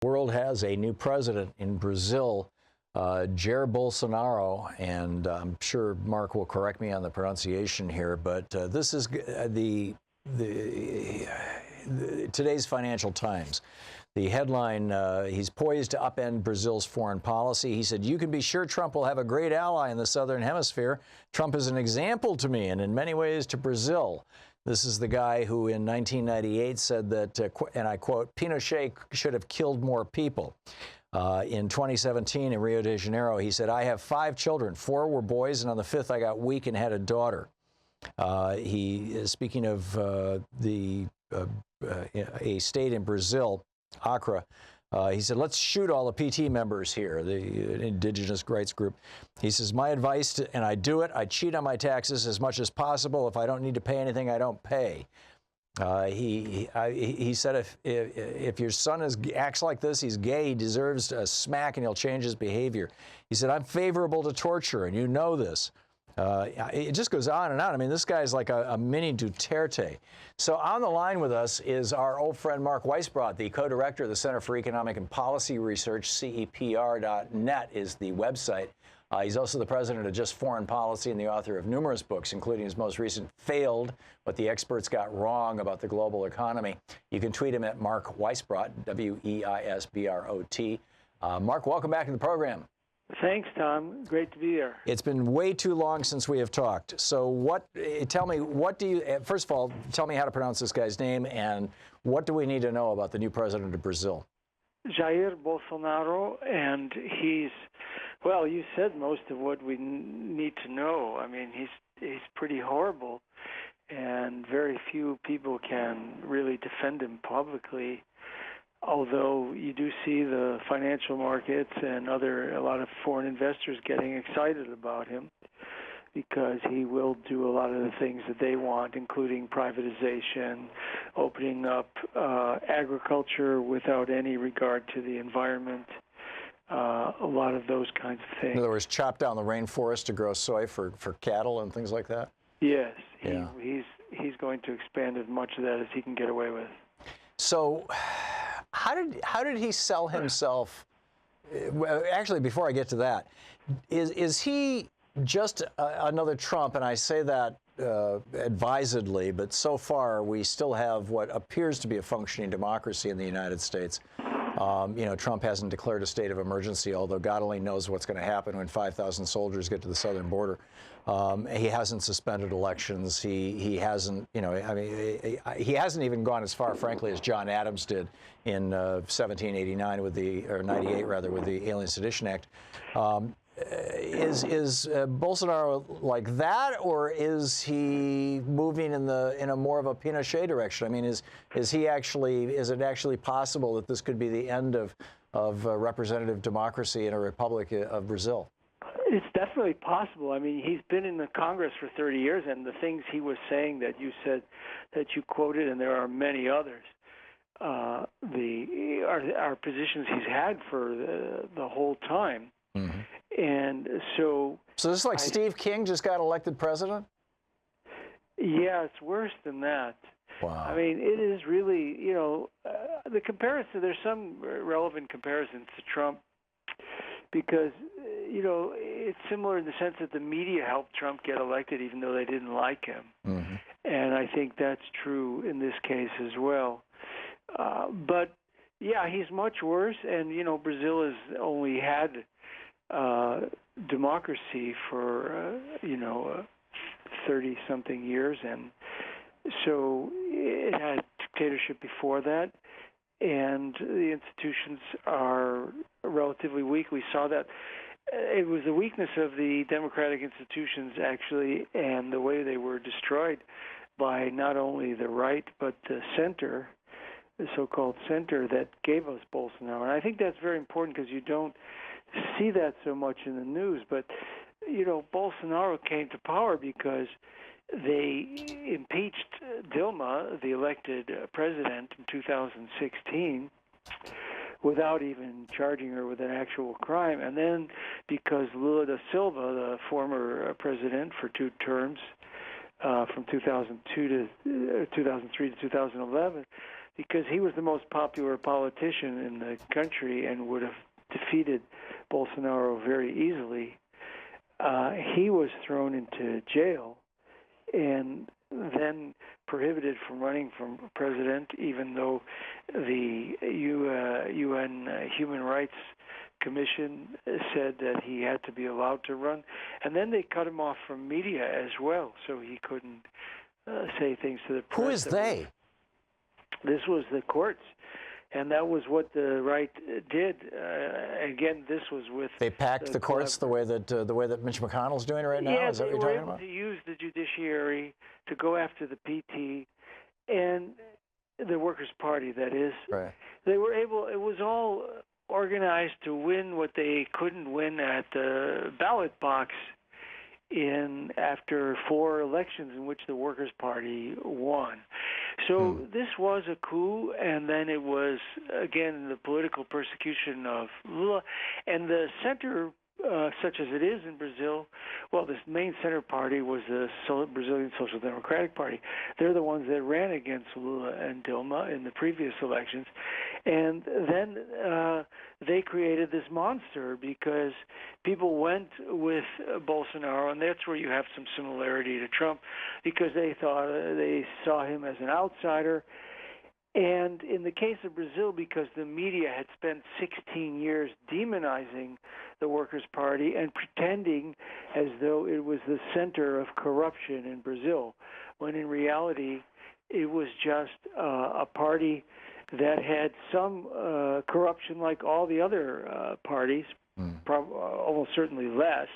The world has a new president in Brazil, Jair Bolsonaro, and I'm sure Mark will correct me on the pronunciation here, but this is today's Financial Times. The headline, he's poised to upend Brazil's foreign policy. He said, "You can be sure Trump will have a great ally in the Southern Hemisphere. Trump is an example to me and in many ways to Brazil." This is the guy who in 1998 said that, and I quote, "Pinochet should have killed more people." In 2017 in Rio de Janeiro, he said, "I have 5 children. 4 were boys, and on the 5th I got weak and had a daughter." He is speaking of a state in Brazil, Acre. He said, "Let's shoot all the PT members here," the indigenous rights group. He says, "My advice, and I do it, I cheat on my taxes as much as possible. If I don't need to pay anything, I don't pay." He said, if your son acts like this, he's gay, he deserves a smack and he'll change his behavior. He said, "I'm favorable to torture, and you know this." It just goes on and on. I mean, this guy's like a mini Duterte. So on the line with us is our old friend Mark Weisbrot, the co-director of the Center for Economic and Policy Research. CEPR.net is the website. He's also the president of Just Foreign Policy and the author of numerous books, including his most recent, Failed, What the Experts Got Wrong About the Global Economy. You can tweet him at Mark Weisbrot, Weisbrot. Mark, welcome back to the program. Thanks, Tom. Great to be here. It's been way too long since we have talked. So tell me, first of all, tell me how to pronounce this guy's name, and what do we need to know about the new president of Brazil? Jair Bolsonaro, and well, you said most of what we need to know. I mean, he's pretty horrible, and very few people can really defend him publicly. Although you do see the financial markets and a lot of foreign investors getting excited about him, because he will do a lot of the things that they want, including privatization, opening up agriculture without any regard to the environment, a lot of those kinds of things. In other words, chop down the rainforest to grow soy for cattle and things like that? Yes. Yeah. He's going to expand as much of that as he can get away with. So how did he sell himself? Well, actually, before I get to that, is he just another Trump? And I say that advisedly, but so far we still have what appears to be a functioning democracy in the United States. Trump hasn't declared a state of emergency, although God only knows what's going to happen when 5,000 soldiers get to the southern border. He hasn't suspended elections. He hasn't, he hasn't even gone as far, frankly, as John Adams did in 1789 or 98 rather, with the Alien Sedition Act. Is Bolsonaro like that, or is he moving in a more of a Pinochet direction? I mean, is it actually possible that this could be the end of representative democracy in a republic of Brazil? It's definitely possible. I mean, he's been in the Congress for 30 years, and the things he was saying that you said, that you quoted, and there are many others, are positions he's had for the whole time. Mm-hmm. And so this is like Steve King just got elected president? Yeah, it's worse than that. Wow. I mean, it is really, the comparison, there's some relevant comparisons to Trump, because, it's similar in the sense that the media helped Trump get elected even though they didn't like him. Mm-hmm. And I think that's true in this case as well. But, yeah, he's much worse, and, Brazil has only had democracy for 30-something years, and so it had dictatorship before that, and the institutions are relatively weak. We saw that. It was the weakness of the democratic institutions, actually, and the way they were destroyed by not only the right but the center, the so-called center, that gave us Bolsonaro. And I think that's very important, because you don't see that so much in the news. But, Bolsonaro came to power because they impeached Dilma, the elected president, in 2016, without even charging her with an actual crime. And then because Lula da Silva, the former president for 2 terms, from 2003 to 2011, because he was the most popular politician in the country and would have defeated Bolsonaro very easily. He was thrown into jail and then prohibited from running for president, even though the UN Human Rights Commission said that he had to be allowed to run. And then they cut him off from media as well, so he couldn't say things to the press. Who is they? This was the courts. And that was what the right did. Again, this was with they packed the courts the way that Mitch McConnell's doing right now. Yeah, is that they what were you're talking able about? to use the judiciary to go after the PT and the Workers' Party. That is, Right. They were able. It was all organized to win what they couldn't win at the ballot box after 4 elections in which the Workers' Party won. So this was a coup, and then it was, again, the political persecution of Lula. And the center, such as it is in Brazil, well, this main center party was the Brazilian Social Democratic Party. They're the ones that ran against Lula and Dilma in the previous elections. And then they created this monster because people went with Bolsonaro, and that's where you have some similarity to Trump, because they saw him as an outsider. And in the case of Brazil, because the media had spent 16 years demonizing the Workers' Party and pretending as though it was the center of corruption in Brazil, when in reality it was just a party that had some corruption like all the other parties, almost certainly less.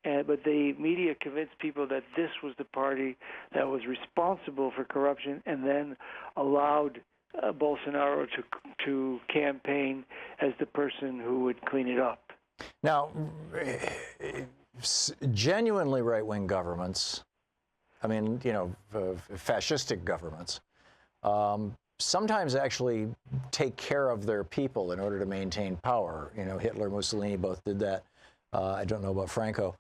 But the media convinced people that this was the party that was responsible for corruption, and then allowed Bolsonaro to campaign as the person who would clean it up. Now, genuinely right-wing governments, I mean, fascistic governments, sometimes actually take care of their people in order to maintain power. Hitler, Mussolini both did that. I don't know about Franco.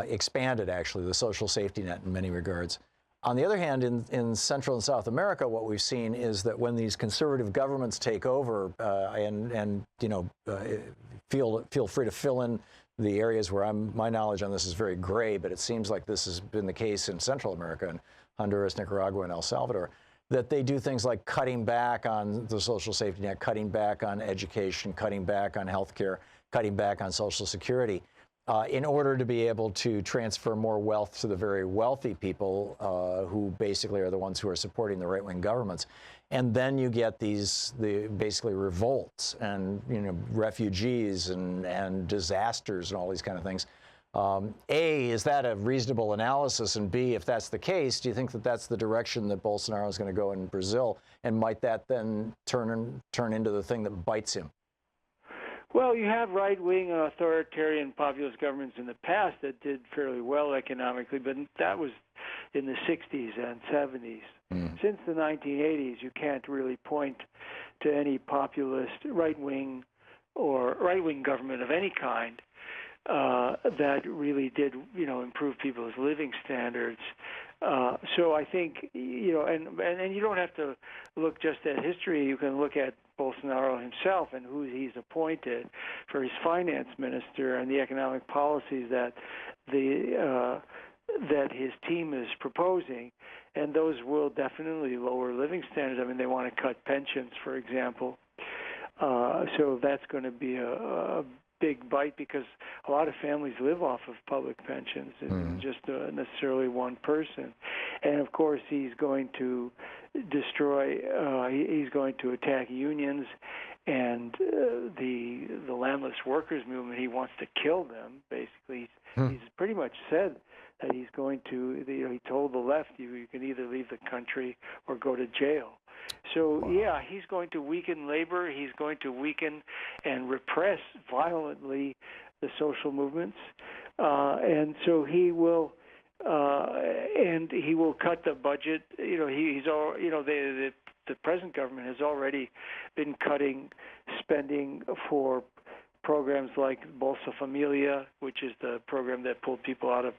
Expanded, actually, the social safety net in many regards. On the other hand, in Central and South America, what we've seen is that when these conservative governments take over feel free to fill in the areas where my knowledge on this is very gray, but it seems like this has been the case in Central America, and Honduras, Nicaragua, and El Salvador, that they do things like cutting back on the social safety net, cutting back on education, cutting back on health care, cutting back on Social Security, in order to be able to transfer more wealth to the very wealthy people who basically are the ones who are supporting the right-wing governments. And then you get basically revolts and refugees and disasters and all these kind of things. A, is that a reasonable analysis? And B, if that's the case, do you think that that's the direction that Bolsonaro is going to go in Brazil? And might that then turn into the thing that bites him? Well, you have right-wing authoritarian populist governments in the past that did fairly well economically, but that was in the 60s and 70s. Since the 1980s, you can't really point to any populist right-wing or right-wing government of any kind that really did, improve people's living standards. So I think, and you don't have to look just at history. You can look at Bolsonaro himself and who he's appointed for his finance minister and the economic policies that that his team is proposing, and those will definitely lower living standards. I mean, they want to cut pensions, for example. So that's going to be a big bite, because a lot of families live off of public pensions, and just necessarily one person. And of course, he's going to destroy. He's going to attack unions and the landless workers movement. He wants to kill them. Basically, he's pretty much said that he's going to. He told the left, you can either leave the country or go to jail. So, yeah, he's going to weaken labor. He's going to weaken and repress violently the social movements. And so he will cut the budget. The present government has already been cutting spending for programs like Bolsa Familia, which is the program that pulled people out of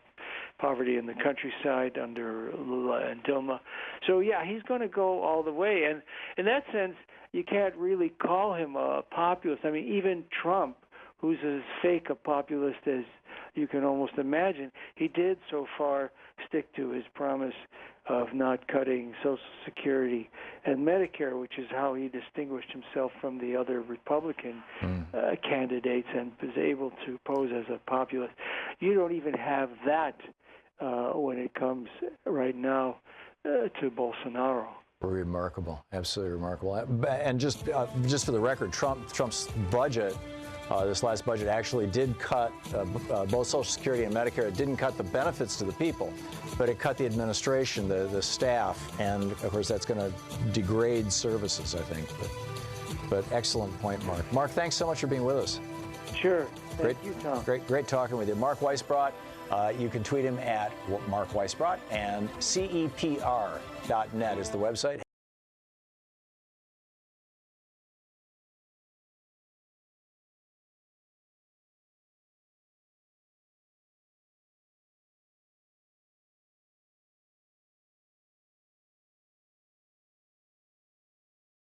poverty in the countryside under Lula and Dilma. So, yeah, he's going to go all the way. And in that sense, you can't really call him a populist. I mean, even Trump, who's as fake a populist as you can almost imagine, he did so far stick to his promise of not cutting Social Security and Medicare, which is how he distinguished himself from the other Republican candidates and was able to pose as a populist. You don't even have that when it comes right now to Bolsonaro. Remarkable, absolutely remarkable. And just for the record, Trump's budget, this last budget actually did cut both Social Security and Medicare. It didn't cut the benefits to the people, but it cut the administration, the staff, and of course that's going to degrade services, I think. But excellent point, Mark. Mark, thanks so much for being with us. Sure. Thank you, Tom. Great talking with you. Mark Weisbrot, you can tweet him at Mark Weisbrot, and cepr.net is the website.